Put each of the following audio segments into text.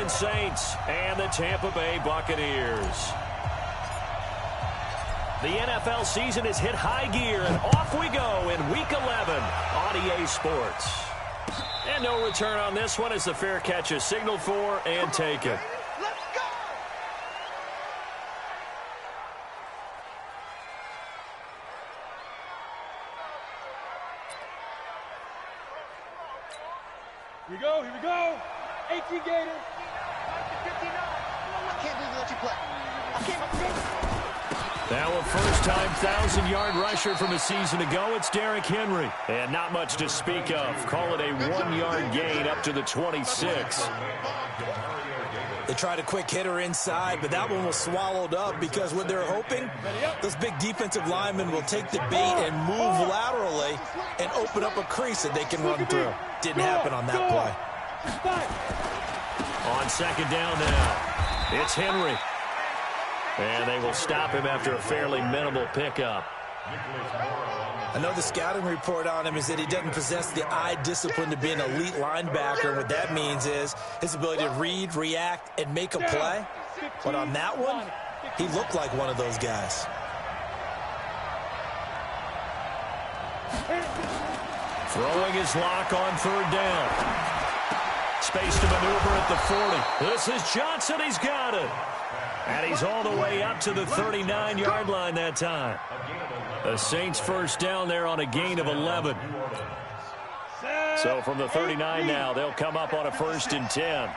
Orleans Saints and the Tampa Bay Buccaneers. The NFL season has hit high gear, and off we go in Week 11 on EA Sports. And no return on this one as the fair catch is signaled for and taken. Let's go! Here we go, here we go. 18 Gators. I can't believe they let you play. I can't believe. Now a first-time 1,000-yard rusher from a season ago, it's Derrick Henry. And not much to speak of. Call it a 1-yard gain up to the 26. They tried a quick hitter inside, but that one was swallowed up because what they're hoping, those big defensive linemen will take the bait and move laterally and open up a crease that they can run through. Didn't happen on that play. On second down now, it's Henry. And they will stop him after a fairly minimal pickup. I know the scouting report on him is that he doesn't possess the eye discipline to be an elite linebacker. And what that means is his ability to read, react, and make a play. But on that one, he looked like one of those guys. Throwing his lock on third down. Space to maneuver at the 40. This is Johnson. He's got it. And he's all the way up to the 39-yard line that time. The Saints first down there on a gain of 11. So from the 39 now, they'll come up on a 1st and 10.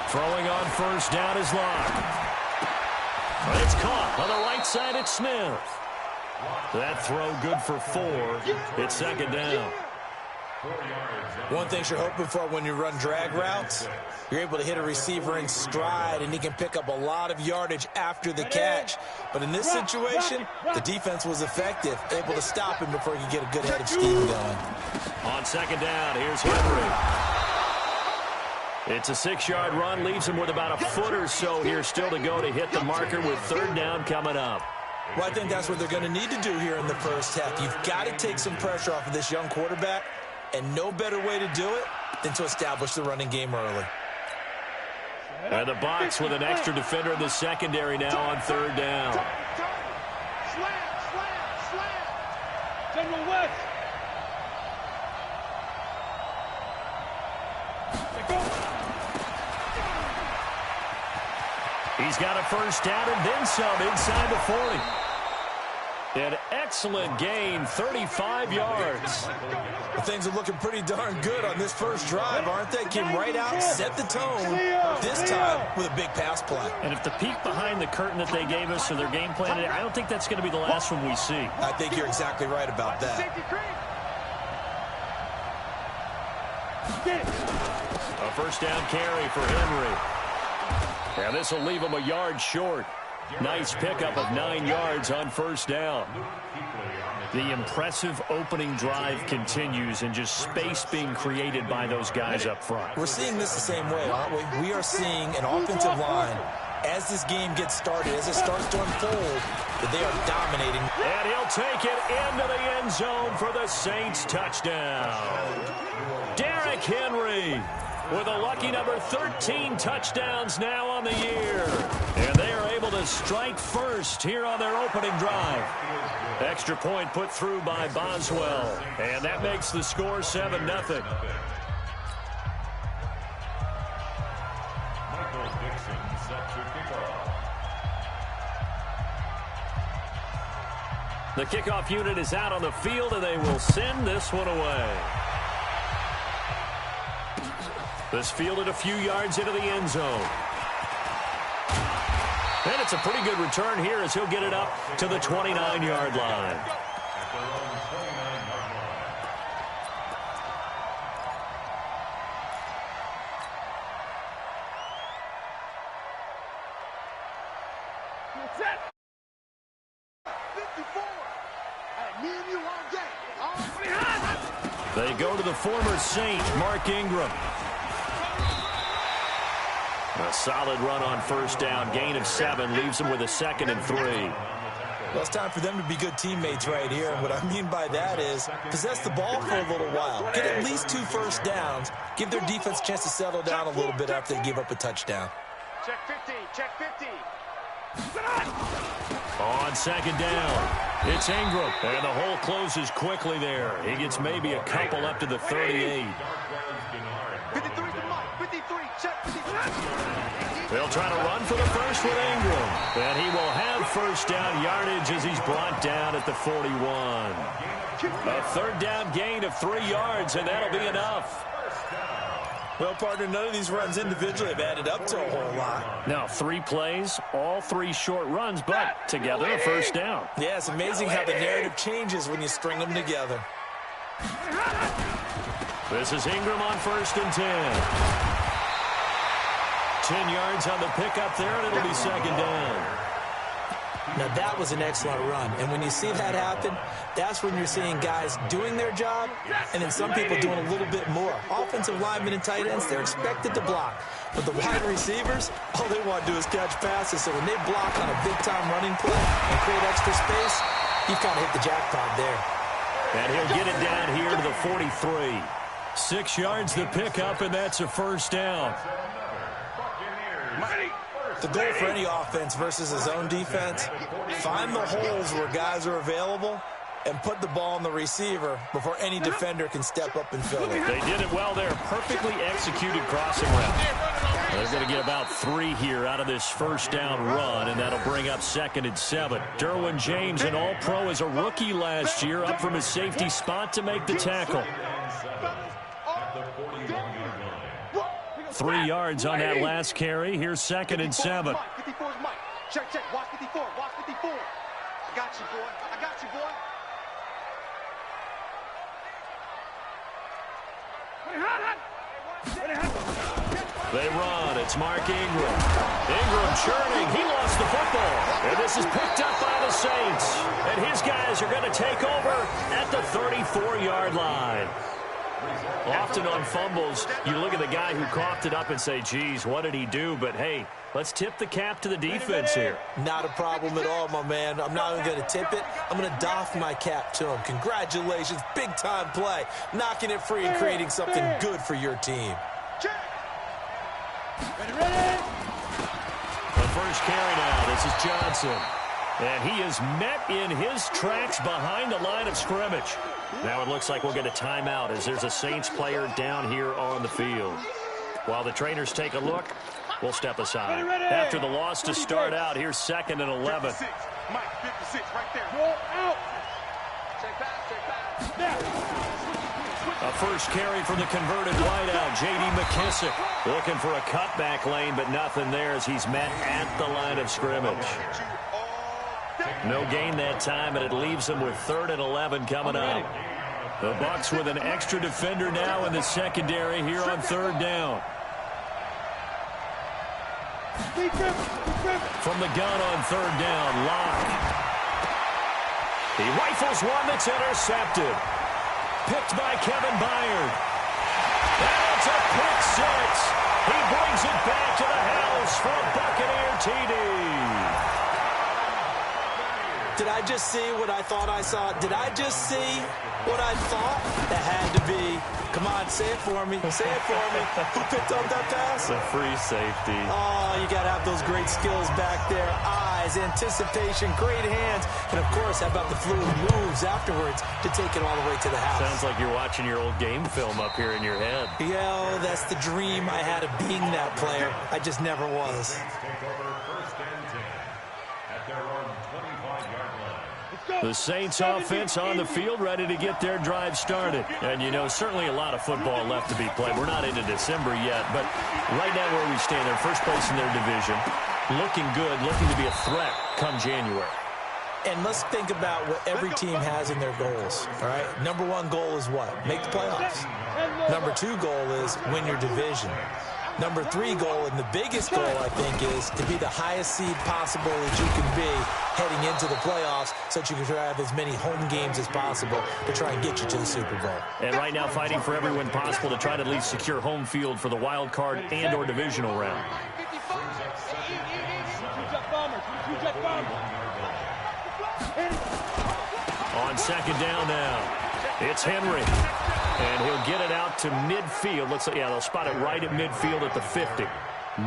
Throwing on first down is Locke. But it's caught on the right side at Smith. That throw good for 4. It's second down. One thing you're hoping for when you run drag routes, you're able to hit a receiver in stride, and he can pick up a lot of yardage after the catch. But in this situation, the defense was effective, able to stop him before he could get a good head of steam going. On second down, here's Henry. It's a 6-yard run, leaves him with about a foot or so here still to go to hit the marker with third down coming up. Well, I think that's what they're going to need to do here in the first half. You've got to take some pressure off of this young quarterback, and no better way to do it than to establish the running game early. And the Bucs with an extra defender in the secondary now on third down. Slam. General West. He's got a first down and then some inside the 40. An excellent gain, 35 yards. Well, things are looking pretty darn good on this first drive, aren't they? Came right out, set the tone, this time with a big pass play. And if the peek behind the curtain that they gave us or their game plan, I don't think that's going to be the last one we see. I think you're exactly right about that. A first down carry for Henry. And this will leave him a yard short. Nice pickup of 9 yards on first down. The impressive opening drive continues and just space being created by those guys up front. We're seeing this the same way, aren't we? We are seeing an offensive line, as this game gets started, as it starts to unfold, that they are dominating. And he'll take it into the end zone for the Saints touchdown. Derrick Henry with a lucky number 13 touchdowns now on the year. And they are able to strike first here on their opening drive. Extra point put through by Boswell. And that makes the score 7-0. The kickoff unit is out on the field, and they will send this one away. This fielded a few yards into the end zone. And it's a pretty good return here as he'll get it up to the 29-yard line. They go to the former Saint, Mark Ingram. A solid run on first down. Gain of 7 leaves him with a 2nd and 3. Well, it's time for them to be good teammates right here. And what I mean by that is possess the ball for a little while. Get at least 2 first downs. Give their defense a chance to settle down a little bit after they give up a touchdown. Check 50, check 50. On second down, it's Ingram. And the hole closes quickly there. He gets maybe a couple up to the 38. 53 to Mike, 53, check 53. They'll try to run for the first with Ingram. And he will have first down yardage as he's brought down at the 41. A third down gain of 3 yards, and that'll be enough. Well, partner, none of these runs individually have added up to a whole lot. Now, 3 plays, all 3 short runs, but together a first down. Yeah, it's amazing how the narrative changes when you string them together. This is Ingram on first and 10. 10 yards on the pickup there, and it'll be second down. Now, that was an excellent run. And when you see that happen, that's when you're seeing guys doing their job and then some people doing a little bit more. Offensive linemen and tight ends, they're expected to block. But the wide receivers, all they want to do is catch passes. So when they block on a big-time running play and create extra space, you've kind of hit the jackpot there. And he'll get it down here to the 43. 6 yards the pickup, and that's a first down. The goal for any offense versus his own defense, find the holes where guys are available and put the ball on the receiver before any defender can step up and fill it. They did it well there. Perfectly executed crossing route. They're going to get about 3 here out of this first down run, and that'll bring up second and 7. Derwin James, an all-pro as a rookie last year, up from his safety spot to make the tackle. 3 yards on that last carry. Here's second and 7. 54 is Mike. Check, check. Watch 54. Watch 54. I got you, boy. I got you, boy. They run. It's Mark Ingram. Ingram churning. He lost the football. And this is picked up by the Saints. And his guys are going to take over at the 34-yard line. Often on fumbles, you look at the guy who coughed it up and say, geez, what did he do? But, hey, let's tip the cap to the defense here. Not a problem at all, my man. I'm not even going to tip it. I'm going to doff my cap to him. Congratulations. Big-time play. Knocking it free and creating something good for your team. The first carry now. This is Johnson. And he is met in his tracks behind the line of scrimmage. Now it looks like we'll get a timeout as there's a Saints player down here on the field. While the trainers take a look, we'll step aside. After the loss to start out, here's second and 11. 56. Mike, 56 right there. Roll out. Check pass, check pass. A first carry from the converted wideout, J.D. McKissick. Looking for a cutback lane, but nothing there as he's met at the line of scrimmage. No gain that time, and it leaves him with third and 11 coming up. The Bucs with an extra defender now in the secondary here on third down. From the gun on third down, Locke. He rifles one that's intercepted. Picked by Kevin Byard. And it's a pick six. He brings it back to the house for a Buccaneer TD. Did I just see what I thought I saw? Did I just see what I thought? That had to be. Come on, say it for me. Say it for me. Who picked up that pass? The free safety. Oh, you got to have those great skills back there. Eyes, anticipation, great hands. And, of course, how about the fluid moves afterwards to take it all the way to the house? Sounds like you're watching your old game film up here in your head. Yeah, that's the dream I had of being that player. I just never was. The Saints offense on the field, ready to get their drive started. And, you know, certainly a lot of football left to be played. We're not into December yet, but right now where we stand, they're first place in their division. Looking good, looking to be a threat come January. And let's think about what every team has in their goals, all right? Number 1 goal is what? Make the playoffs. Number 2 goal is win your division. Number 3 goal, and the biggest goal, I think, is to be the highest seed possible that you can be heading into the playoffs so that you can try to have as many home games as possible to try and get you to the Super Bowl. And right now fighting for every win possible to try to at least secure home field for the wild card and or divisional round. On second down now, it's Henry. And he'll get it out to midfield. Looks like, yeah, they'll spot it right at midfield at the 50.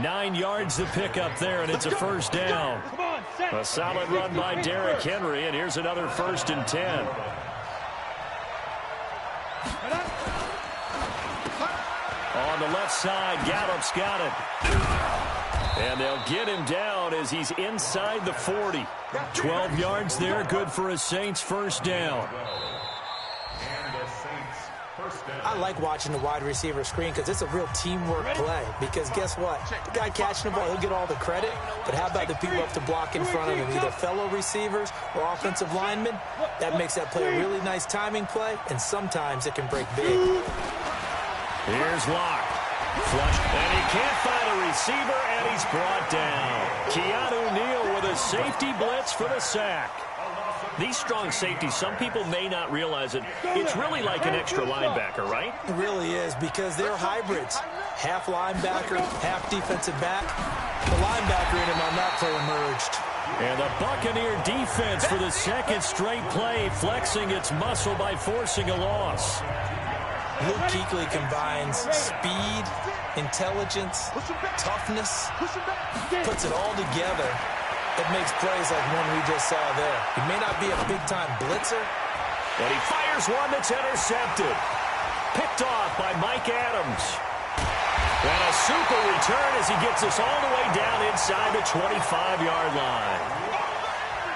9 yards to pick up there, and it's a first down. A solid run by Derrick Henry, and here's another 1st and 10. On the left side, Gallup's got it. And they'll get him down as he's inside the 40. 12 yards there, good for a Saints first down. I like watching the wide receiver screen because it's a real teamwork play. Because guess what? The guy catching the ball, he'll get all the credit. But how about the people up to block in front of him, either fellow receivers or offensive linemen? That makes that play a really nice timing play, and sometimes it can break big. Here's Locke. Flushed, and he can't find a receiver, and he's brought down. Keanu Neal with a safety blitz for the sack. These strong safeties, some people may not realize it. It's really like an extra linebacker, right? It really is, because they're hybrids. Half linebacker, half defensive back. The linebacker in him on that play emerged. And the Buccaneer defense for the second straight play, flexing its muscle by forcing a loss. Luke Kuechly combines speed, intelligence, toughness, puts it all together. It makes plays like one we just saw there. He may not be a big-time blitzer, but he fires one that's intercepted. Picked off by Mike Adams. And a super return as he gets us all the way down inside the 25-yard line.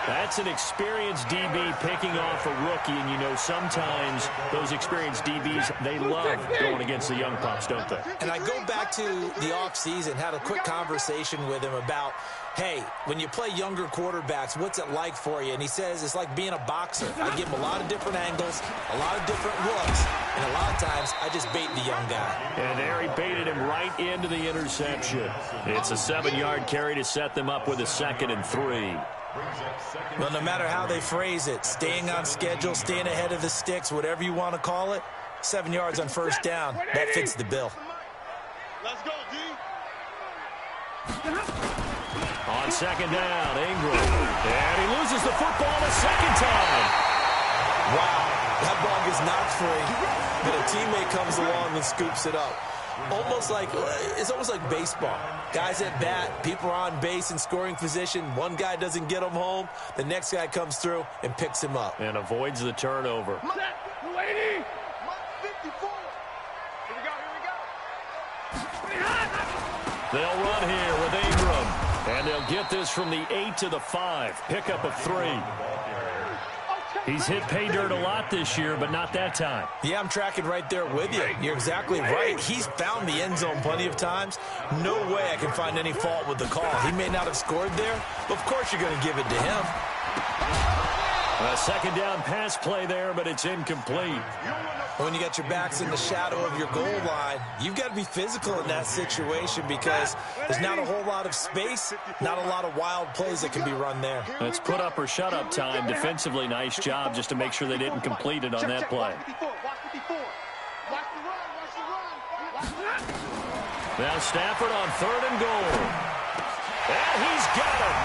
That's an experienced DB picking off a rookie, and you know sometimes those experienced DBs, they love going against the young pups, don't they? And I go back to the offseason, had a quick conversation with him about, hey, when you play younger quarterbacks, what's it like for you? And he says it's like being a boxer. I give him a lot of different angles, a lot of different looks, and a lot of times I just bait the young guy. And there he baited him right into the interception. It's a 7-yard carry to set them up with a 2nd and 3. Well, no matter how they phrase it, staying on schedule, staying ahead of the sticks, whatever you want to call it, 7 yards on first down, that fits the bill. Let's go, D. On second down, Ingram. And he loses the football the second time. Wow, that ball gets knocked free, but a teammate comes along and scoops it up. It's almost like baseball. Guys at bat, people are on base in scoring position. One guy doesn't get him home. The next guy comes through and picks him up. And avoids the turnover. Set, lady. 54. Here we go. They'll run here with Ingram. And they'll get this from the 8 to the 5. Pickup of 3. He's hit pay dirt a lot this year, but not that time. Yeah, I'm tracking right there with you. You're exactly right. He's found the end zone plenty of times. No way I can find any fault with the call. He may not have scored there, but of course you're going to give it to him. A second down pass play there, but it's incomplete. When you got your backs in the shadow of your goal line, you've got to be physical in that situation because there's not a whole lot of space, not a lot of wild plays that can be run there. It's put up or shut up time. Defensively, nice job just to make sure they didn't complete it on that play. Now Stafford on 3rd and goal. And he's got it.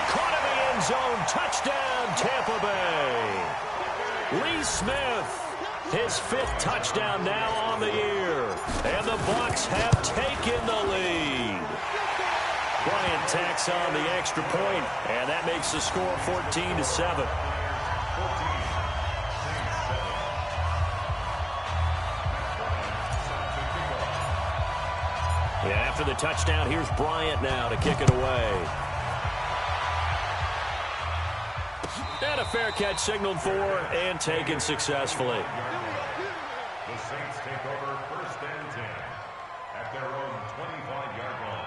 Caught in the end zone. Touchdown, Tampa Bay. Lee Smith. His 5th touchdown now on the year. And the Bucs have taken the lead. Bryant tacks on the extra point, and that makes the score 14-7. And after the touchdown, here's Bryant now to kick it away. And a fair catch signaled for and taken successfully. The Saints take over 1st and 10 at their own 25-yard line.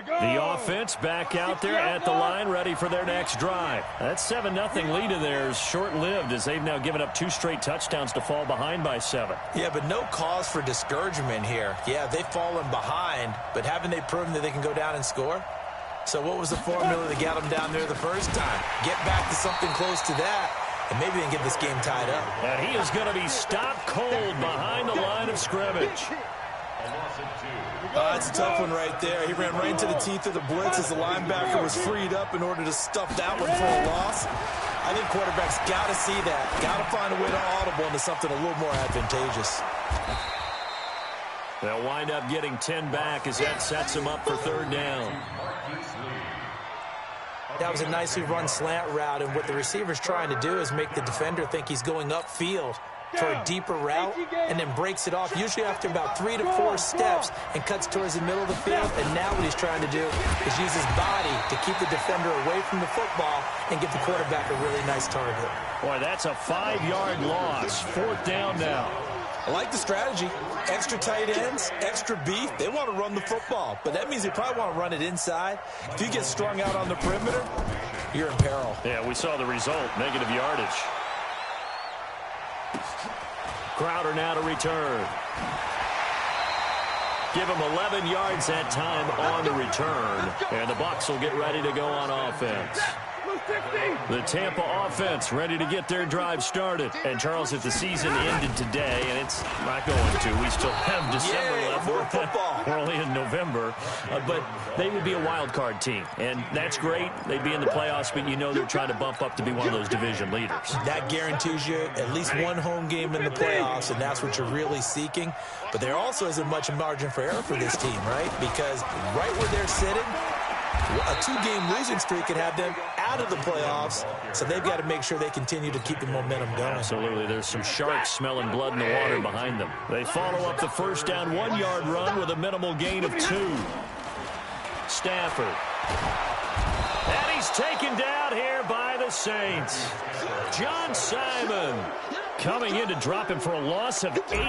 The offense back out there at the line, ready for their next drive. That 7-0 lead of theirs short-lived as they've now given up 2 straight touchdowns to fall behind by 7. Yeah, but no cause for discouragement here. Yeah, they've fallen behind, but haven't they proven that they can go down and score? So what was the formula that got them down there the first time? Get back to something close to that, and maybe they can get this game tied up. And he is going to be stopped cold behind the line of scrimmage. That's a tough one right there. He ran right into the teeth of the blitz as the linebacker was freed up in order to stuff that one for a loss. I think quarterbacks got to see that. Got to find a way to audible into something a little more advantageous. They'll wind up getting 10 back as that sets them up for third down. That was a nicely run slant route, and what the receiver's trying to do is make the defender think he's going upfield for a deeper route and then breaks it off, usually after about 3 to 4 steps, and cuts towards the middle of the field. And now what he's trying to do is use his body to keep the defender away from the football and give the quarterback a really nice target. Boy, that's a 5-yard loss. Fourth down now. I like the strategy. Extra tight ends, extra beef. They want to run the football, but that means they probably want to run it inside. If you get strung out on the perimeter, you're in peril. Yeah, we saw the result, negative yardage. Crowder now to return. Give him 11 yards that time on the return, and the Bucs will get ready to go on offense. The Tampa offense ready to get their drive started. And, Charles, if the season ended today, and it's not going to, we still have December left. More football. We're only in November. But they would be a wild card team, and that's great. They'd be in the playoffs, but you know they're trying to bump up to be one of those division leaders. That guarantees you at least one home game in the playoffs, and that's what you're really seeking. But there also isn't much margin for error for this team, right? Because right where they're sitting, a 2-game losing streak could have them out of the playoffs, so they've got to make sure they continue to keep the momentum going. Absolutely. There's some sharks smelling blood in the water behind them. They follow up the first down 1-yard run with a minimal gain of 2. Stafford. And he's taken down here by the Saints. John Simon coming in to drop him for a loss of 8,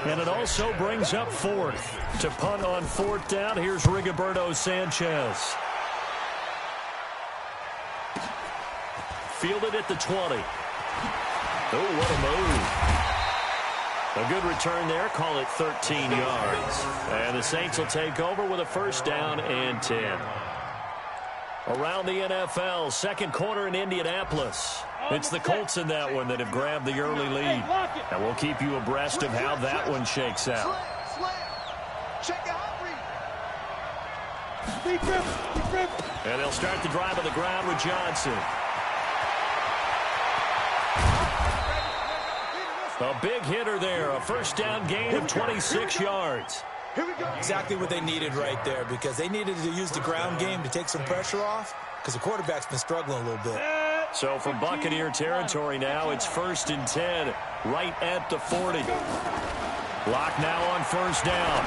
and it also brings up 4th. To punt on 4th down, here's Rigoberto Sanchez. Fielded at the 20. Oh, what a move. A good return there. Call it 13 yards. And the Saints will take over with a first down and 10. Around the NFL, second quarter in Indianapolis. It's the Colts in that one that have grabbed the early lead. And we'll keep you abreast of how that one shakes out. Check out. And they'll start the drive on the ground with Johnson. A big hitter there. A first down gain of 26 yards. Exactly what they needed right there, because they needed to use the ground game to take some pressure off, because the quarterback's been struggling a little bit. So from Buccaneer territory now, it's 1st and 10, right at the 40. Lock now on first down.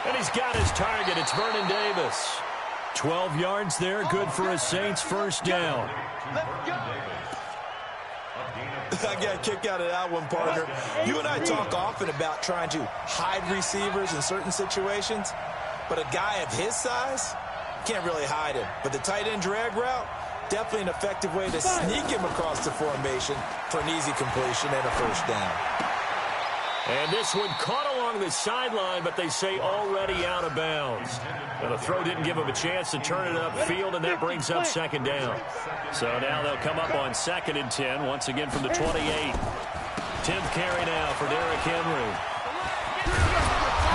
And he's got his target. It's Vernon Davis. 12 yards there, good for a Saints first down. I got a kick out of that one, partner. You and I talk often about trying to hide receivers in certain situations, but a guy of his size can't really hide him. But the tight end drag route, definitely an effective way to sneak him across the formation for an easy completion and a first down. And this one caught along the sideline, but they say already out of bounds. Well, the throw didn't give him a chance to turn it upfield, and that brings up second down. So now they'll come up on 2nd and 10, once again from the 28. 10th carry now for Derrick Henry.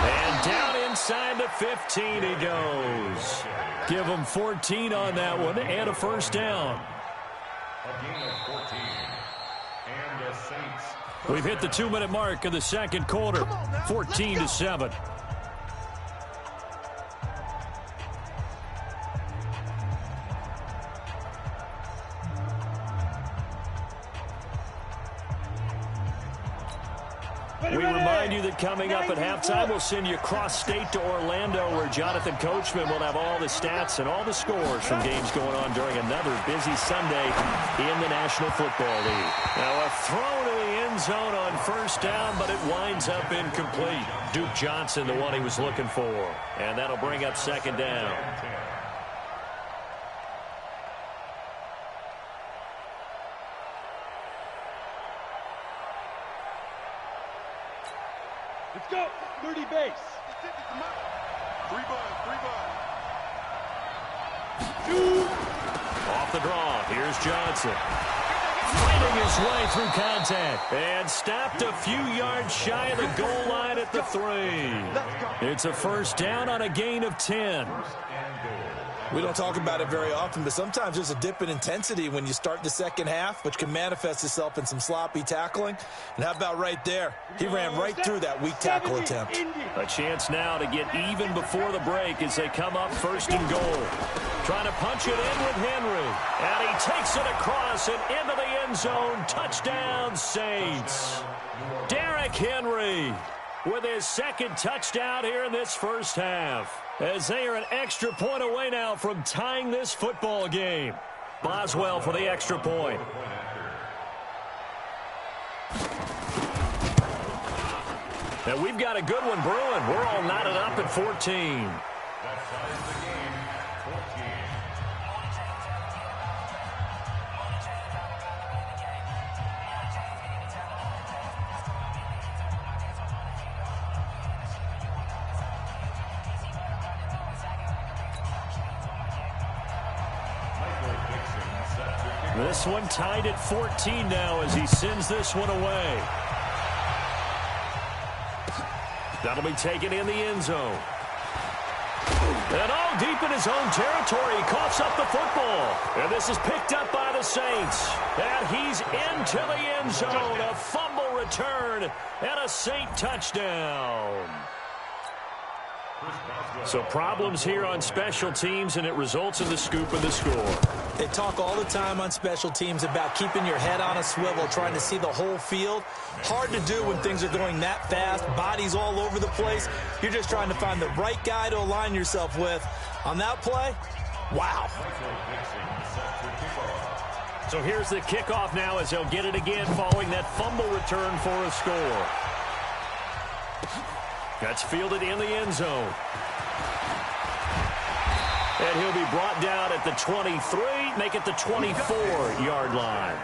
And down inside the 15 he goes. Give him 14 on that one and a first down. A gain of 14. And the Saints. We've hit the 2-minute mark of the second quarter, 14-7. We remind you that coming up at halftime, we'll send you cross-state to Orlando, where Jonathan Coachman will have all the stats and all the scores from games going on during another busy Sunday in the National Football League. Now a throw to the end zone on first down, but it winds up incomplete. Duke Johnson, the one he was looking for. And that'll bring up second down. Let's go. 30 base. 3 bud. Off the draw. Here's Johnson. Fighting his way through contact. And stopped a few yards shy of the goal line at the 3. It's a first down on a gain of 10. We don't talk about it very often, but sometimes there's a dip in intensity when you start the second half, which can manifest itself in some sloppy tackling. And how about right there? He ran right through that weak tackle attempt. A chance now to get even before the break as they come up first and goal. Trying to punch it in with Henry. And he takes it across and into the end zone. Touchdown, Saints. Derrick Henry with his second touchdown here in this first half, as they are an extra point away now from tying this football game. Boswell for the extra point. Now we've got a good one brewing. We're all knotted up at 14. This one tied at 14 now as he sends this one away. That'll be taken in the end zone. And all deep in his own territory, he coughs up the football. And this is picked up by the Saints. And he's into the end zone. A fumble return and a Saint touchdown. So problems here on special teams, and it results in the scoop and the score. They talk all the time on special teams about keeping your head on a swivel, trying to see the whole field. Hard to do when things are going that fast, bodies all over the place. You're just trying to find the right guy to align yourself with. On that play, wow. So here's the kickoff now as they'll get it again following that fumble return for a score. That's fielded in the end zone. And he'll be brought down at the 23, make it the 24-yard line.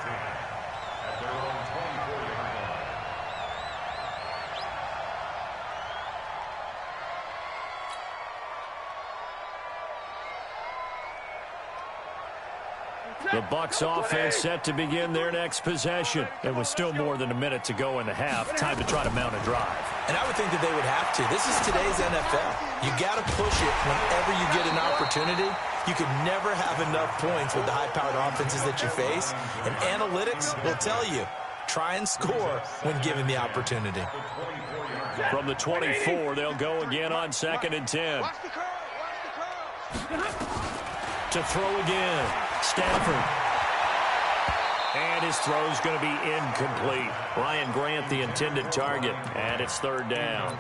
The Bucs offense set to begin their next possession. And with still more than a minute to go in the half, time to try to mount a drive. And I would think that they would have to. This is today's NFL. You got to push it whenever you get an opportunity. You can never have enough points with the high-powered offenses that you face. And analytics will tell you, try and score when given the opportunity. From the 24, they'll go again on 2nd and 10. To throw again, Stafford. And his throw's going to be incomplete. Ryan Grant, the intended target, and it's 3rd down.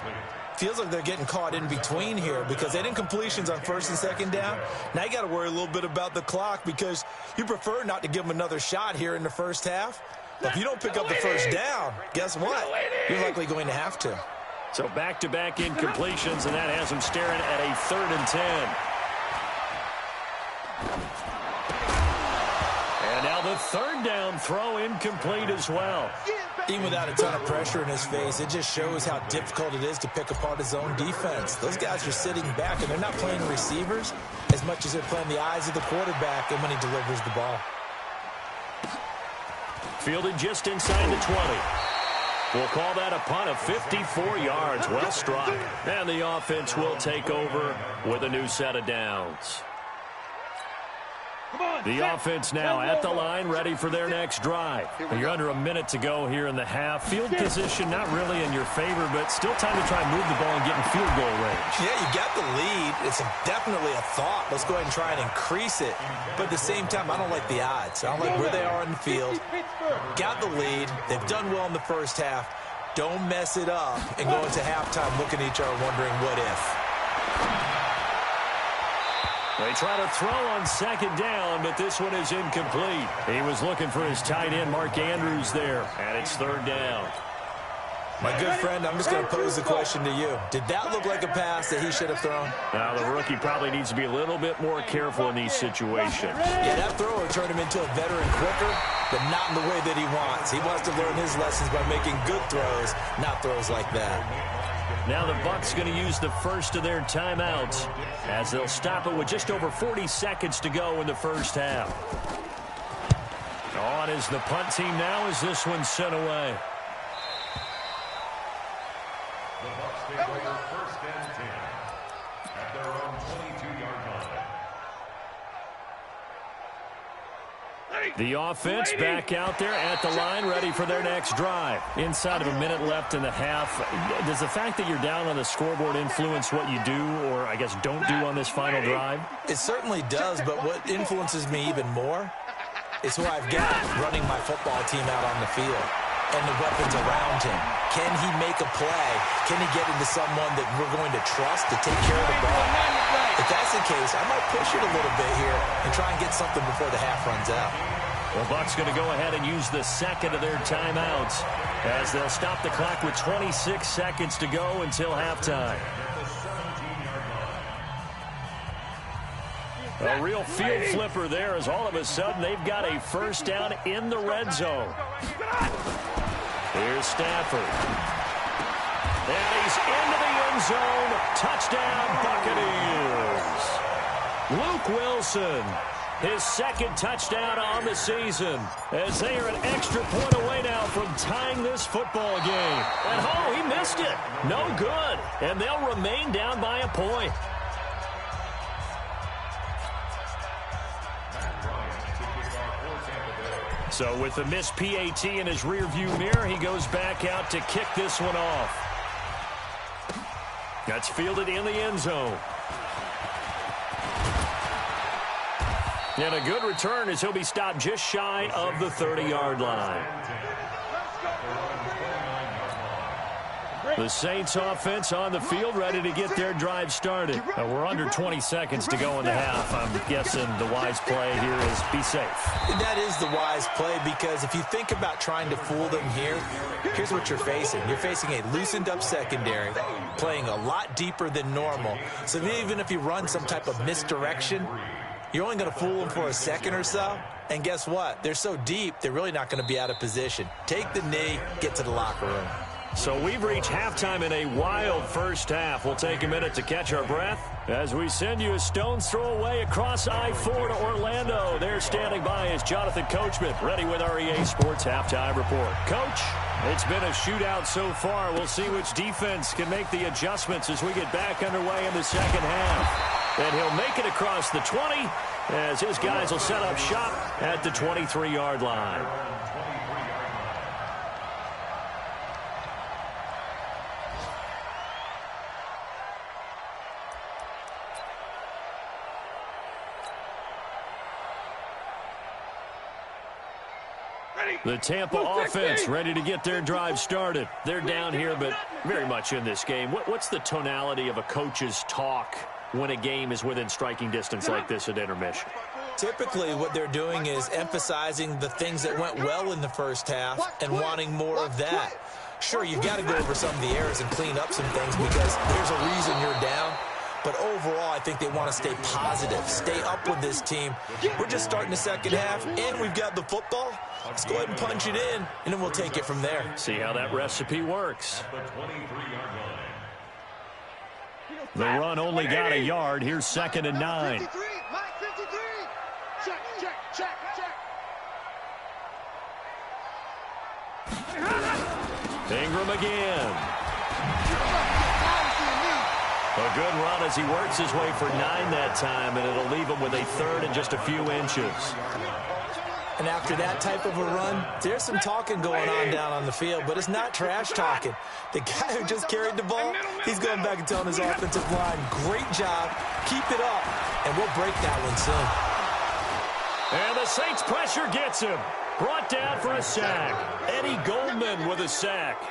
Feels like they're getting caught in between here because they didn't incompletions on 1st and 2nd down. Now you got to worry a little bit about the clock because you prefer not to give them another shot here in the first half. But if you don't pick up the 1st down, guess what? You're likely going to have to. So back-to-back incompletions, and that has them staring at a 3rd and 10. And now the 3rd down throw incomplete as well. Even without a ton of pressure in his face, it just shows how difficult it is to pick apart his own defense. Those guys are sitting back, and they're not playing receivers as much as they're playing the eyes of the quarterback and when he delivers the ball. Fielded just inside the 20. We'll call that a punt of 54 yards. Well struck. And the offense will take over with a new set of downs. The offense now at the line, ready for their next drive. You're under a minute to go here in the half. Field position not really in your favor, but still time to try and move the ball and get in field goal range. Yeah, you got the lead. It's definitely a thought. Let's go ahead and try and increase it. But at the same time, I don't like the odds. I don't like where they are in the field. Got the lead. They've done well in the first half. Don't mess it up and go into halftime looking at each other wondering what if. They try to throw on 2nd down, but this one is incomplete. He was looking for his tight end, Mark Andrews, there, and it's 3rd down. My good friend, I'm just going to pose the question to you. Did that look like a pass that he should have thrown? Now, the rookie probably needs to be a little bit more careful in these situations. Yeah, that throw will turn him into a veteran quicker, but not in the way that he wants. He wants to learn his lessons by making good throws, not throws like that. Now the Bucs going to use the first of their timeouts as they'll stop it with just over 40 seconds to go in the first half. On is the punt team now as this one's sent away. The Bucs take over first and 10 at their own 22-yard line. The offense back out there at the line, ready for their next drive. Inside of a minute left in the half. Does the fact that you're down on the scoreboard influence what you do, or I guess don't do on this final drive? It certainly does, but what influences me even more is who I've got running my football team out on the field and the weapons around him. Can he make a play? Can he get into someone that we're going to trust to take care of the ball? If that's the case, I might push it a little bit here and try and get something before the half runs out. The Bucs going to go ahead and use the second of their timeouts as they'll stop the clock with 26 seconds to go until halftime. A real field flipper there as all of a sudden they've got a first down in the red zone. Here's Stafford. And he's into the end zone. Touchdown, Buccaneers. Luke Wilson, his second touchdown on the season, as they are an extra point away now from tying this football game. And oh, he missed it. No good. And they'll remain down by a point. So with the missed PAT in his rearview mirror, he goes back out to kick this one off. That's fielded in the end zone. And a good return as he'll be stopped just shy of the 30-yard line. The Saints offense on the field ready to get their drive started. We're under 20 seconds to go in the half. I'm guessing the wise play here is be safe. That is the wise play, because if you think about trying to fool them here, here's what you're facing. You're facing a loosened up secondary, playing a lot deeper than normal. So even if you run some type of misdirection, you're only going to fool them for a second or so. And guess what? They're so deep, they're really not going to be out of position. Take the knee, get to the locker room. So we've reached halftime in a wild first half. We'll take a minute to catch our breath as we send you a stone's throw away across I-4 to Orlando. There standing by is Jonathan Coachman, ready with our EA Sports Halftime Report. Coach, it's been a shootout so far. We'll see which defense can make the adjustments as we get back underway in the second half. And he'll make it across the 20 as his guys will set up shop at the 23-yard line. The Tampa offense ready to get their drive started. They're down here, but very much in this game. What's the tonality of a coach's talk when a game is within striking distance like this at intermission? Typically, what they're doing is emphasizing the things that went well in the first half and wanting more of that. Sure, you've got to go over some of the errors and clean up some things because there's a reason you're down. But overall, I think they want to stay positive, stay up with this team. We're just starting the second half, and we've got the football. Let's go ahead and punch it in, and then we'll take it from there. See how that recipe works. The run only got a yard. Here's 2nd and 9. 53, Mike 53. Check, check, check, check. Ingram again. A good run as he works his way for 9 that time, and it'll leave him with a 3rd and just a few inches. And after that type of a run, there's some talking going on down on the field, but it's not trash talking. The guy who just carried the ball, he's going back and telling his offensive line, great job, keep it up, and we'll break that one soon. And the Saints pressure gets him. Brought down for a sack. Eddie Goldman with a sack.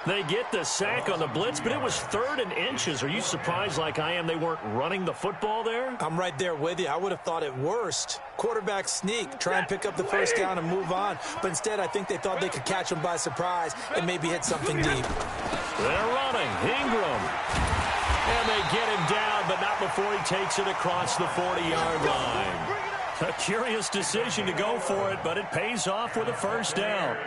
They get the sack on the blitz, but it was 3rd and inches. Are you surprised like I am they weren't running the football there? I'm right there with you. I would have thought it worst. Quarterback sneak, try and pick up the first down and move on. But instead, I think they thought they could catch him by surprise and maybe hit something deep. They're running. Ingram. And they get him down, but not before he takes it across the 40-yard line. A curious decision to go for it, but it pays off with a first down.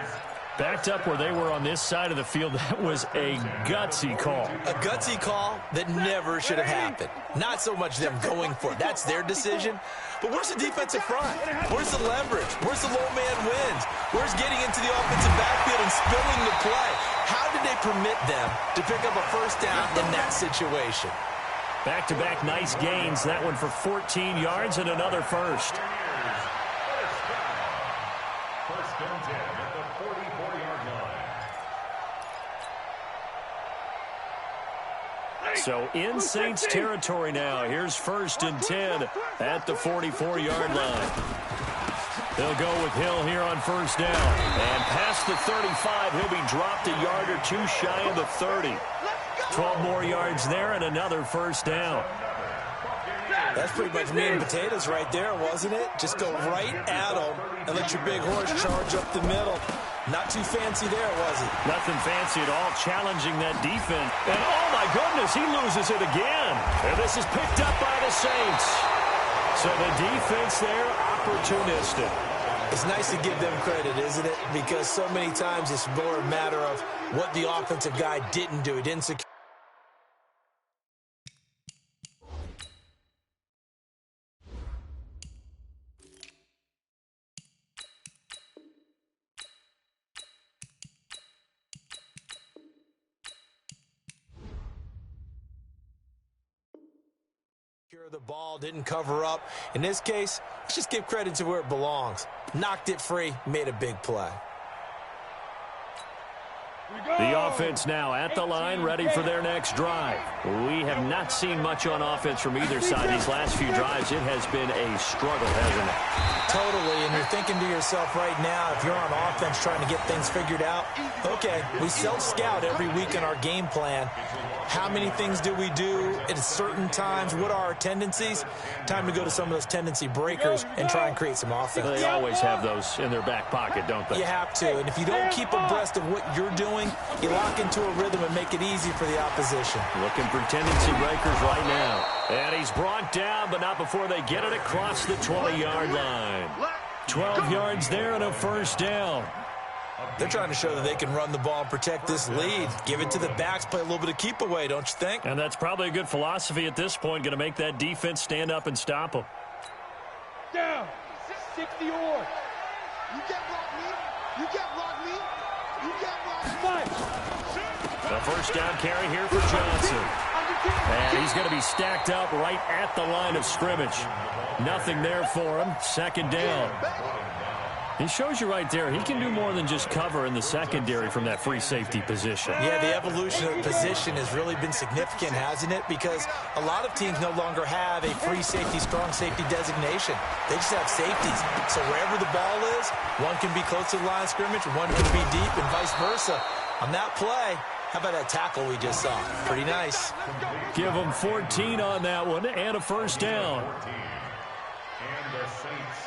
Backed up where they were on this side of the field, that was a gutsy call. A gutsy call that never should have happened. Not so much them going for it. That's their decision. But where's the defensive front? Where's the leverage? Where's the low man wins? Where's getting into the offensive backfield and spilling the play? How did they permit them to pick up a first down in that situation? Back-to-back nice gains. That one for 14 yards and another first. First and 10 at the 44-yard line. So in Saints territory now. Here's first and 10 at the 44-yard line. They'll go with Hill here on first down. And past the 35, he'll be dropped a yard or two shy of the 30. 12 more yards there and another first down. That's pretty much meat and potatoes right there, wasn't it? Just go right at them and let your big horse charge up the middle. Not too fancy there, was it? Nothing fancy at all, challenging that defense. And oh my goodness, he loses it again. And this is picked up by the Saints. So the defense there, opportunistic. It's nice to give them credit, isn't it? Because so many times it's more a matter of what the offensive guy didn't do. He didn't secure. The ball didn't cover up. In this case, let's just give credit to where it belongs. Knocked it free, made a big play. The offense now at the line, ready for their next drive. We have not seen much on offense from either side these last few drives. It has been a struggle, hasn't it? Totally, and you're thinking to yourself right now, if you're on offense trying to get things figured out, okay, we self-scout every week in our game plan. How many things do we do at certain times? What are our tendencies? Time to go to some of those tendency breakers and try and create some offense. They always have those in their back pocket, don't they? You have to, and if you don't keep abreast of what you're doing, you lock into a rhythm and make it easy for the opposition. Looking for tendency breakers right now. And he's brought down, but not before they get it across the 20-yard line. 12 yards there and a first down. They're trying to show that they can run the ball and protect this lead. Give it to the backs, play a little bit of keep away, don't you think? And that's probably a good philosophy at this point, going to make that defense stand up and stop them. Down. 60 or. You can't block me. You can't block me. You can't block me. Fight. The first down carry here for Johnson. And he's going to be stacked up right at the line of scrimmage. Nothing there for him. Second down. He shows you right there, he can do more than just cover in the secondary from that free safety position. Yeah, the evolution of the position has really been significant, hasn't it? Because a lot of teams no longer have a free safety, strong safety designation. They just have safeties. So wherever the ball is, one can be close to the line of scrimmage, one can be deep, and vice versa. On that play, how about that tackle we just saw? Pretty nice. Give him 14 on that one and a first down.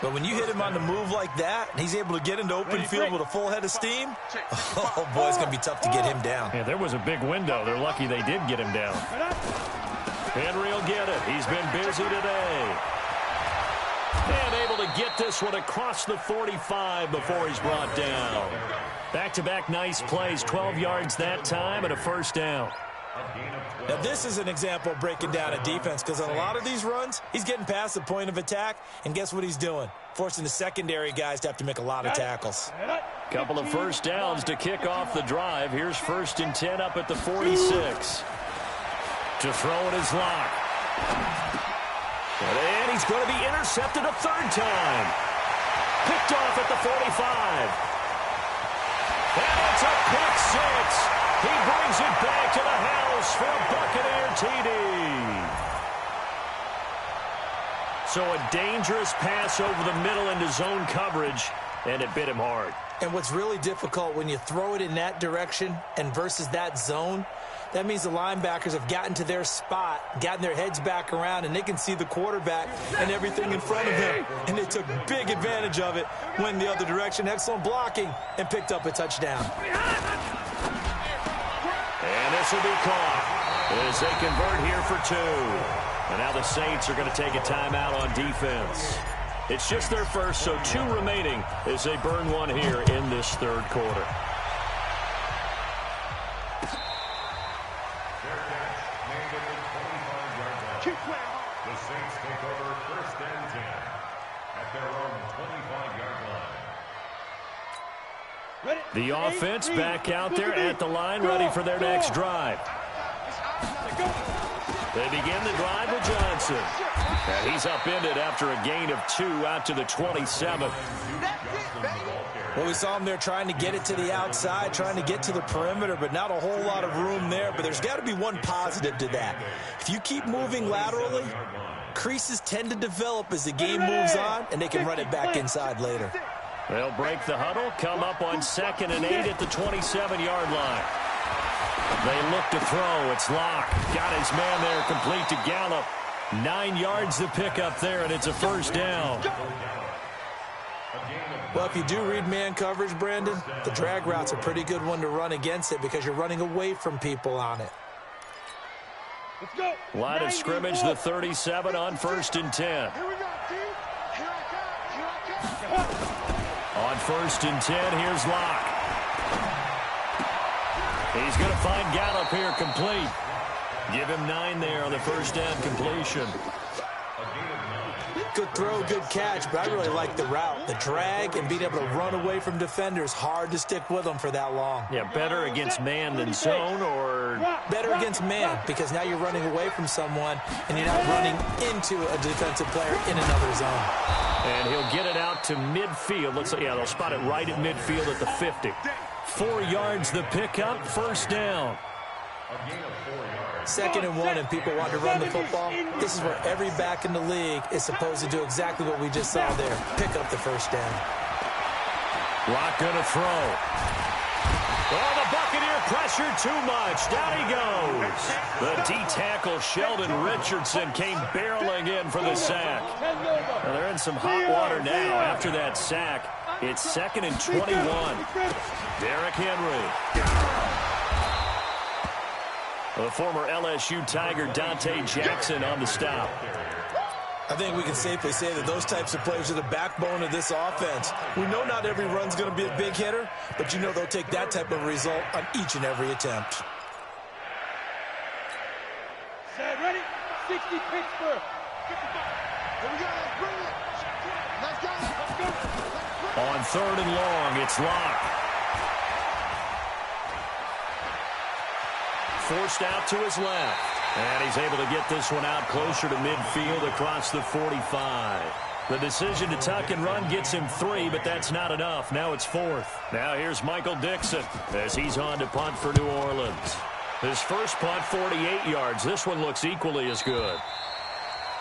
But when you hit him on the move like that, and he's able to get into open field with a full head of steam, oh, boy, it's going to be tough to get him down. Yeah, there was a big window. They're lucky they did get him down. Henry will get it. He's been busy today. And able to get this one across the 45 before he's brought down. Back-to-back nice plays, 12 yards that time and a first down. Now, this is an example of breaking down a defense because on a lot of these runs, he's getting past the point of attack, and guess what he's doing? Forcing the secondary guys to have to make a lot of tackles. Couple of first downs to kick off the drive. Here's first and 10 up at the 46. To throw in his lock. And he's going to be intercepted a third time. Picked off at the 45. And it's a pick six. He brings it back to the house for a Buccaneer TD. So a dangerous pass over the middle into zone coverage, and it bit him hard. And what's really difficult when you throw it in that direction and versus that zone, that means the linebackers have gotten to their spot, gotten their heads back around, and they can see the quarterback and everything in front of them. And they took big advantage of it, went the other direction, excellent blocking, and picked up a touchdown. And this will be caught as they convert here for two. And now the Saints are going to take a timeout on defense. It's just their first, so two remaining as they burn one here in this third quarter. their own 25-yard line. The offense back out there at the line, ready for their next drive. They begin the drive with Johnson. And he's upended after a gain of 2 out to the 27. Well, we saw him there trying to get it to the outside, trying to get to the perimeter, but not a whole lot of room there. But there's got to be one positive to that. If you keep moving laterally, creases tend to develop as the game moves on, and they can run it back inside later. They'll break the huddle, come up on 2nd and 8 at the 27-yard line. They look to throw. It's Locke. Got his man there, complete to Gallup. 9 yards to pick up there, and it's a first down. Well, if you do read man coverage, Brandon, the drag route's a pretty good one to run against it because you're running away from people on it. Let's go. Line of scrimmage, the 37 on 1st and 10. Here we go, team. Here I come. On 1st and 10, here's Locke. He's going to find Gallup here complete. Give him 9 there on the first down completion. Good throw, good catch, but I really like the route. The drag and being able to run away from defenders, hard to stick with them for that long. Yeah, better against man than zone, or better against man because now you're running away from someone and you're not running into a defensive player in another zone. And he'll get it out to midfield. Looks like, yeah, they'll spot it right at midfield at the 50. 4 yards the pickup, first down. 2nd and 1, and people want to run the football. This is where every back in the league is supposed to do exactly what we just saw there. Pick up the first down. Locke going to throw. Oh, the Buccaneer pressure too much. Down he goes. The D-tackle Sheldon Richardson came barreling in for the sack. Well, they're in some hot water now after that sack. It's 2nd and 21. Derrick Henry. The former LSU Tiger Dante Jackson on the stop. I think we can safely say that those types of players are the backbone of this offense. We know not every run's going to be a big hitter, but you know they'll take that type of result on each and every attempt. Set, ready? 60 Pittsburgh. Here we go. Brilliant. Let's go. Let's go. On 3rd and long, it's Locke. Forced out to his left. And he's able to get this one out closer to midfield across the 45. The decision to tuck and run gets him 3, but that's not enough. Now it's 4th. Now here's Michael Dixon as he's on to punt for New Orleans. His first punt, 48 yards. This one looks equally as good.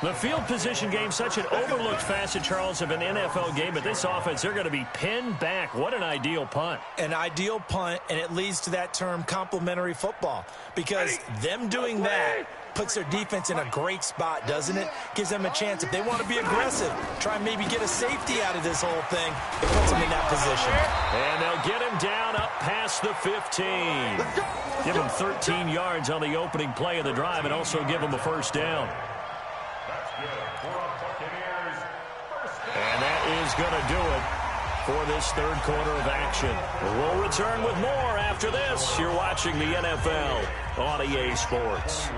The field position game, such an overlooked facet, Charles, of an NFL game, but this offense, they're going to be pinned back. What an ideal punt. An ideal punt, and it leads to that term complementary football, because them doing that puts their defense in a great spot, doesn't it? Gives them a chance. If they want to be aggressive, try and maybe get a safety out of this whole thing, it puts them in that position. And they'll get him down up past the 15. Give him 13 yards on the opening play of the drive and also give him a first down. And that is going to do it for this 3rd quarter of action. We'll return with more after this. You're watching the NFL on EA Sports.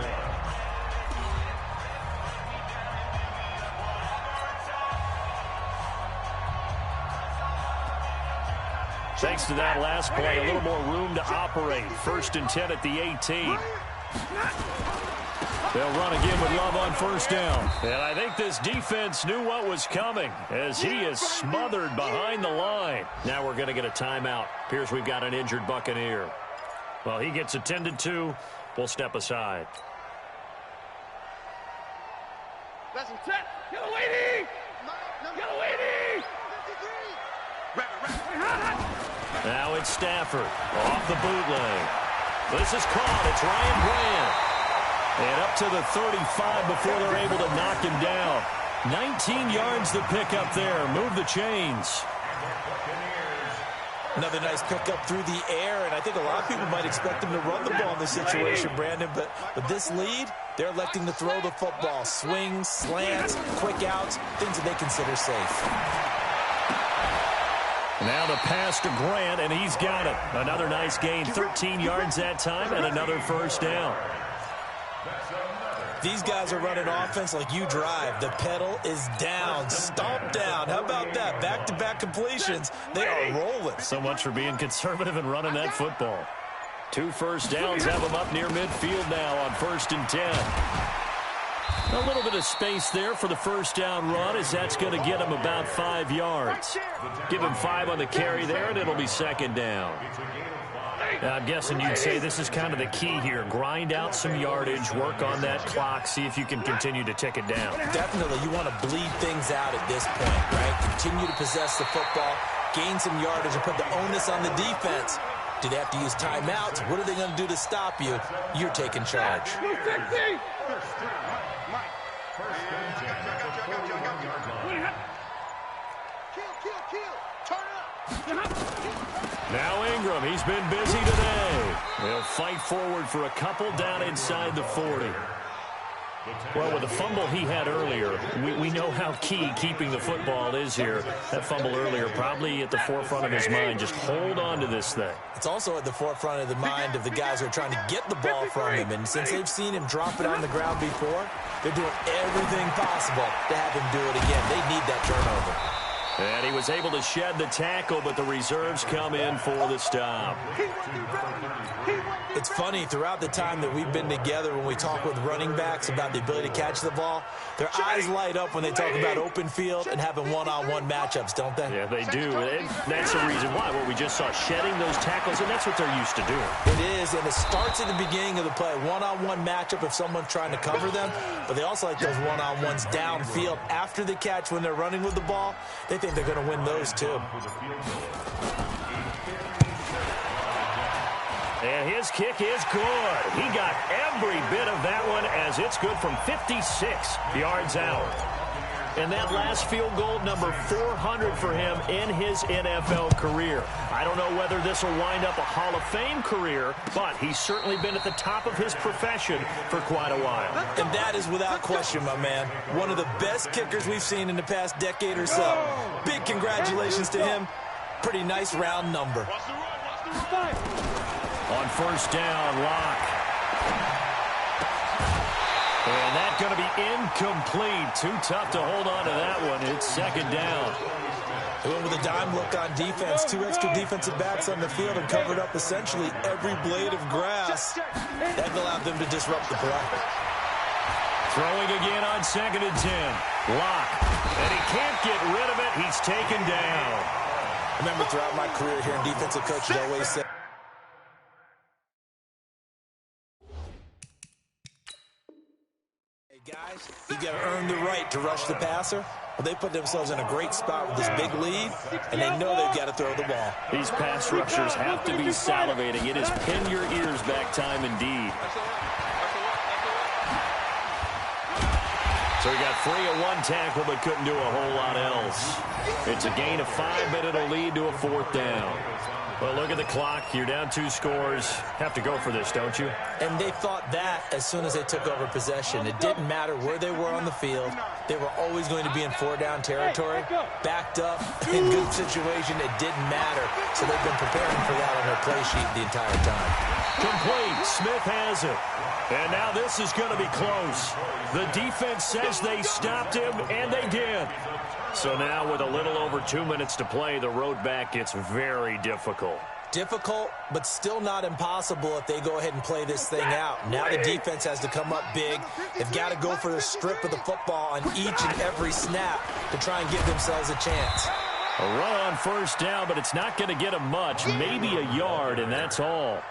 Thanks to that last play, a little more room to operate. 1st and 10 at the 18. They'll run again with Love on first down. And I think this defense knew what was coming as he is smothered behind the line. Now we're going to get a timeout. Appears we've got an injured Buccaneer. Well, he gets attended to. We'll step aside. Lesson Set. Yellow lady. Yellow lady. Now it's Stafford off the bootleg. This is caught. It's Ryan Grant. And up to the 35 before they're able to knock him down. 19 yards to pick up there. Move the chains. Another nice pickup through the air, and I think a lot of people might expect them to run the ball in this situation, Brandon, but with this lead, they're electing to throw the football. Swings, slants, quick outs, things that they consider safe. Now the pass to Grant, and he's got it. Another nice gain, 13 yards that time, and another first down. These guys are running offense like you drive. The pedal is down, stomp down. How about that? Back-to-back completions. They are rolling. So much for being conservative and running that football. 2 first downs have them up near midfield now on 1st and 10. A little bit of space there for the first down run, as that's going to get him about 5 yards. Give him 5 on the carry there, and it'll be 2nd down. I'm guessing you'd say this is kind of the key here. Grind out some yardage, work on that clock, see if you can continue to tick it down. Definitely, you want to bleed things out at this point, right? Continue to possess the football, gain some yardage, and put the onus on the defense. Do they have to use timeouts? What are they going to do to stop you? You're taking charge. Now Ingram, he's been busy today. They'll fight forward for a couple down inside the 40. Well, with the fumble he had earlier, we know how key keeping the football is here. That fumble earlier probably at the forefront of his mind. Just hold on to this thing. It's also at the forefront of the mind of the guys who are trying to get the ball from him. And since they've seen him drop it on the ground before, they're doing everything possible to have him do it again. They need that turnover. And he was able to shed the tackle, but the reserves come in for the stop. It's funny, throughout the time that we've been together, when we talk with running backs about the ability to catch the ball, their eyes light up when they talk about open field and having one-on-one matchups, don't they? Yeah, they do. And that's the reason why. What we just saw, shedding those tackles, and that's what they're used to doing. It is, and it starts at the beginning of the play. One-on-one matchup if someone's trying to cover them, but they also like those one-on-ones downfield after the catch when they're running with the ball. They think they're going to win those too. And his kick is good. He got every bit of that one, as it's good from 56 yards out. And that last field goal, number 400 for him in his NFL career. I don't know whether this will wind up a Hall of Fame career, but he's certainly been at the top of his profession for quite a while. And that is without question, my man. One of the best kickers we've seen in the past decade or so. Big congratulations to him. Pretty nice round number. On first down, Locke. And that's going to be incomplete. Too tough to hold on to that one. It's 2nd down. They went with a dime look on defense. 2 extra defensive backs on the field and covered up essentially every blade of grass. That allowed them to disrupt the play. Throwing again on 2nd and 10. Locke. And he can't get rid of it. He's taken down. I remember throughout my career here in defensive coach, you always said, guys, you got to earn the right to rush the passer. Well, they put themselves in a great spot with this big lead, and they know they've got to throw the ball. These pass rushers have to be salivating. It is pin your ears back time indeed. So he got free of 1 tackle, but couldn't do a whole lot else. It's a gain of 5, but it'll lead to a 4th down. Well, look at the clock. You're down 2 scores. Have to go for this, don't you? And they thought that as soon as they took over possession. It didn't matter where they were on the field. They were always going to be in 4-down territory. Backed up, in good situation, it didn't matter. So they've been preparing for that on their play sheet the entire time. Complete. Smith has it. And now this is going to be close. The defense says they stopped him, and they did. So now with a little over 2 minutes to play, the road back gets very difficult. Difficult, but still not impossible if they go ahead and play this thing out. Now the defense has to come up big. They've got to go for the strip of the football on each and every snap to try and give themselves a chance. A run on first down, but it's not going to get them much. Maybe a yard, and that's all.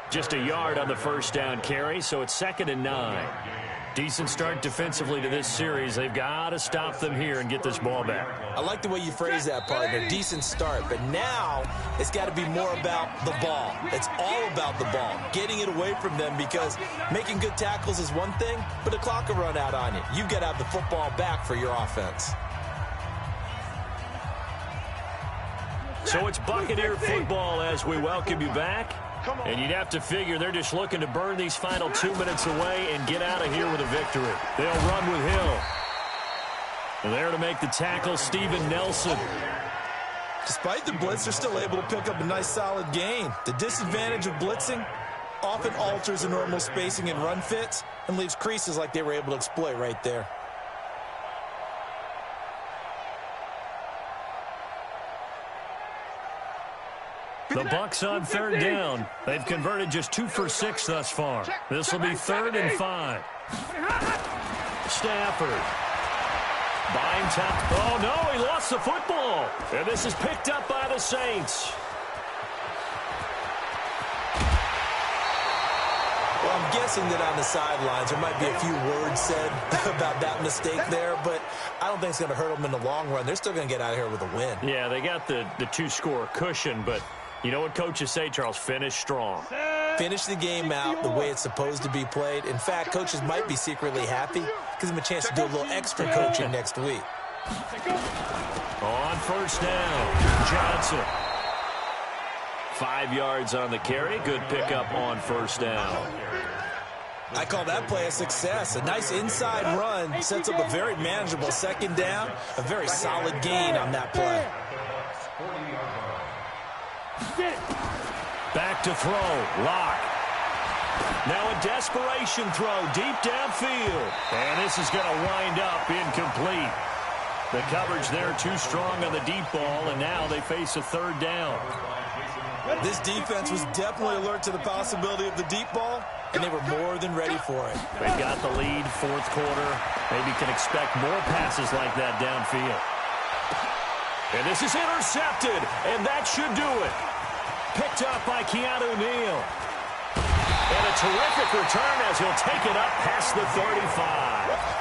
Just a yard on the first down carry, so it's 2nd and 9. Decent start defensively to this series. They've got to stop them here and get this ball back. I like the way you phrase that, partner. Decent start. But now it's got to be more about the ball. It's all about the ball. Getting it away from them, because making good tackles is one thing, but the clock will run out on you. You've got to have the football back for your offense. So it's Buccaneer football as we welcome you back. And you'd have to figure they're just looking to burn these final 2 minutes away and get out of here with a victory. They'll run with Hill. There to make the tackle, Steven Nelson. Despite the blitz, they're still able to pick up a nice solid gain. The disadvantage of blitzing, often alters the normal spacing and run fits and leaves creases like they were able to exploit right there. The Bucks on third down. They've converted just 2 for 6 thus far. This will be 3rd and 5. Stafford. Buying time. Oh, no, he lost the football. And this is picked up by the Saints. Well, I'm guessing that on the sidelines there might be a few words said about that mistake there, but I don't think it's going to hurt them in the long run. They're still going to get out of here with a win. Yeah, they got the 2-score cushion, but you know what coaches say, Charles? Finish strong. Finish the game out the way it's supposed to be played. In fact, coaches might be secretly happy. Gives them a chance to do a little extra coaching next week. On first down, Johnson. 5 yards on the carry. Good pickup on first down. I call that play a success. A nice inside run sets up a very manageable second down. A very solid gain on that play. Back to throw. Lock. Now a desperation throw deep downfield. And this is going to wind up incomplete. The coverage there too strong on the deep ball, and now they face a third down. This defense was definitely alert to the possibility of the deep ball, and they were more than ready for it. They've got the lead, fourth quarter. Maybe can expect more passes like that downfield. And this is intercepted, and that should do it. Picked up by Keanu Neal. And a terrific return as he'll take it up past the 35.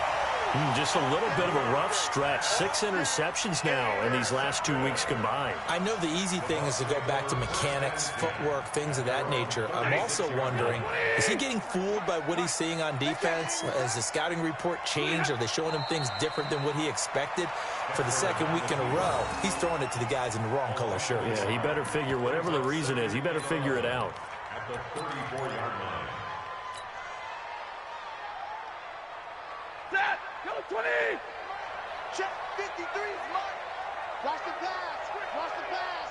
Just a little bit of a rough stretch. 6 interceptions now in these last 2 weeks combined. I know the easy thing is to go back to mechanics, footwork, things of that nature. I'm also wondering, is he getting fooled by what he's seeing on defense? Has the scouting report changed? Are they showing him things different than what he expected? For the second week in a row, he's throwing it to the guys in the wrong color shirts. Yeah, he better figure, whatever the reason is, he better figure it out. At the 34-yard line. Set! Go 20! Check 53 is marked. Watch the pass. Watch the pass.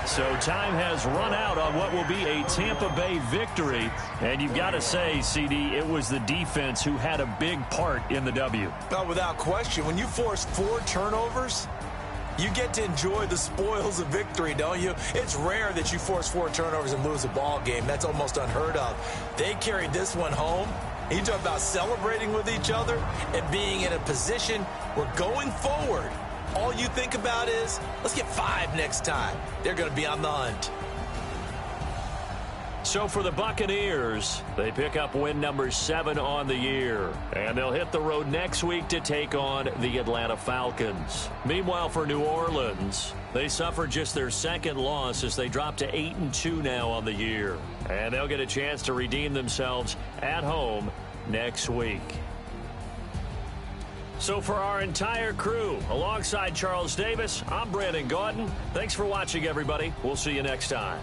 So time has run out on what will be a Tampa Bay victory. And you've got to say, CD, it was the defense who had a big part in the W. No, without question. When you force 4 turnovers, you get to enjoy the spoils of victory, don't you? It's rare that you force 4 turnovers and lose a ball game. That's almost unheard of. They carried this one home. You talk about celebrating with each other and being in a position where going forward, all you think about is, let's get 5 next time. They're going to be on the hunt. So for the Buccaneers, they pick up win number 7 on the year. And they'll hit the road next week to take on the Atlanta Falcons. Meanwhile, for New Orleans, they suffered just their 2nd loss as they drop to 8-2 now on the year. And they'll get a chance to redeem themselves at home next week. So for our entire crew, alongside Charles Davis, I'm Brandon Gaudin. Thanks for watching, everybody. We'll see you next time.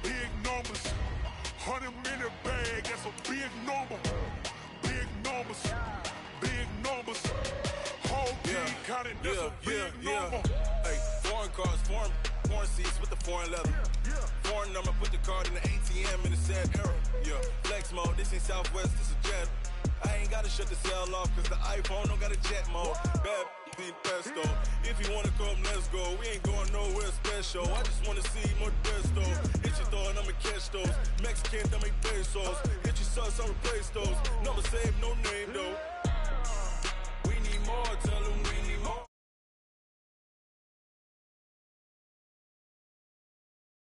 Big numbers, 100-minute bag, that's a big number. Big numbers, whole team counted, that's a big number. Hey, foreign cars, foreign seats with the foreign leather. Foreign number, put the card in the ATM in the sad era. Yeah, flex mode, this ain't Southwest, this a jet. I ain't gotta shut the cell off, cause the iPhone don't got a jet mode. Bad need pesto. If you wanna come, let's go. We ain't going nowhere special. I just wanna see more desto. Hit your throw and I'ma catch those. Mexican, I make pesos. Hit your sauce, I replace those. Number save, no name though.